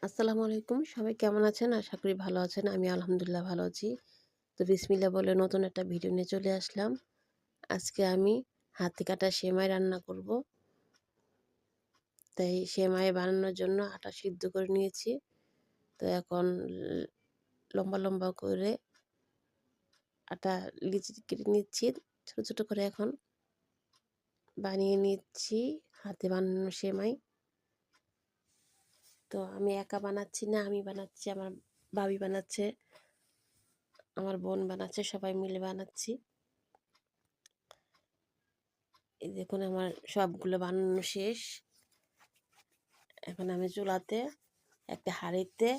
আসসালামু আলাইকুম। সবাই কেমন আছেন? আশা করি ভালো আছেন। আমি আলহামদুলিল্লাহ ভালো আছি। তো বিসমিল্লাহ বলে নতুন একটা ভিডিও নিয়ে চলে আসলাম। আজকে আমি হাতে কাটা সেমাই রান্না করব। তাই সেমাই বানানোর জন্য আটা সিদ্ধ করে নিয়েছি। তো এখন লম্বা, লম্বা করে আটা লিচি কেটে নিচ্ছি। ছোট, ছোট করে এখন বানিয়ে নিচ্ছি হাতে বানানো সেমাই। তো আমি একা বানাচ্ছি না, আমি বানাচ্ছি, আমার ভাবি বানাচ্ছে, আমার বোন বানাচ্ছে, সবাই মিলে বানাচ্ছি। এই দেখুন আমার সবগুলো বানানো শেষ। এখন আমি চুলাতে একটা হাঁড়িতে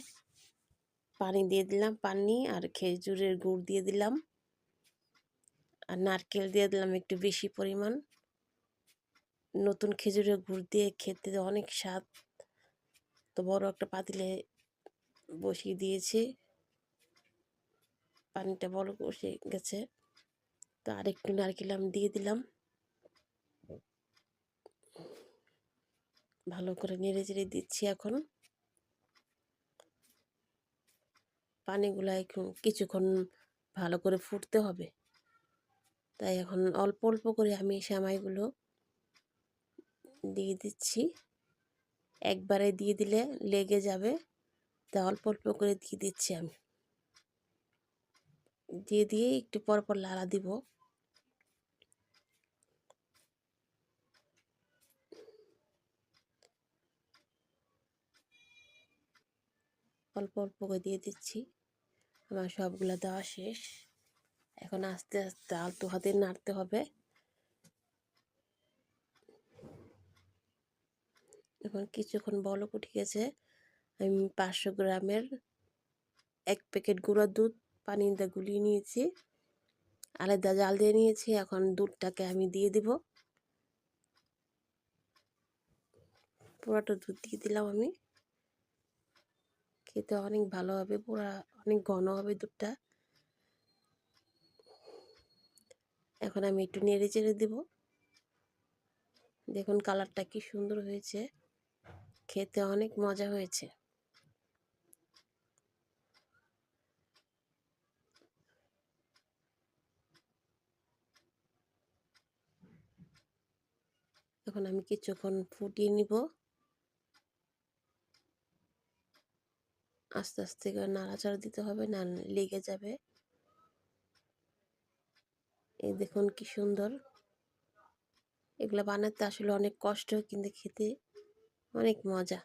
পানি দিয়ে দিলাম, পানি আর খেজুরের গুড় দিয়ে দিলাম, আর নারকেল দিয়ে দিলাম একটু বেশি পরিমাণ। নতুন খেজুরের গুড় দিয়ে খেতে অনেক স্বাদ। তো বড় একটা পাতিলে বসিয়ে দিয়েছি, পানিটা বড় বসে গেছে। তো আরেকটু নারকেল আমি দিয়ে দিলাম, ভালো করে নেড়ে চেড়ে দিচ্ছি। এখন পানিগুলো কিছুক্ষণ ভালো করে ফুটতে হবে। তাই এখন অল্প অল্প করে আমি সেমাইগুলো দিয়ে দিচ্ছি। একবারে দিয়ে দিলে লেগে যাবে, তাই অল্প অল্প করে দিয়ে দিচ্ছি আমি। দিয়ে একটু পর পর লাড়া দিব। অল্প অল্প করে দিয়ে দিচ্ছি। আমার সবগুলো দেওয়া শেষ। এখন আস্তে আস্তে আলতো হাতে নাড়তে হবে। এখন কিছুক্ষণ বলক উঠে গেছে। আমি 500 গ্রামের 1 প্যাকেট গুঁড়া দুধ পানিতে গুলিয়ে নিয়েছি, আলাদা জাল দিয়ে নিয়েছি। এখন দুধটাকে আমি দিয়ে দিব। পুরাটা দুধ দিয়ে দিলাম আমি। খেতে অনেক ভালো হবে, পুরা অনেক ঘন হবে দুধটা। এখন আমি একটু নেড়ে চেড়ে দিব। দেখুন কালারটা কি সুন্দর হয়েছে, খেতে অনেক মজা হয়েছে। এখন আমি কিছুক্ষণ ফুটিয়ে নিব। আস্তে আস্তে করে নাড়াচাড়া দিতে হবে, না লেগে যাবে। এই দেখুন কি সুন্দর। এগুলো বানাতে আসলে অনেক কষ্ট, কিন্তু খেতে অনেক মজা।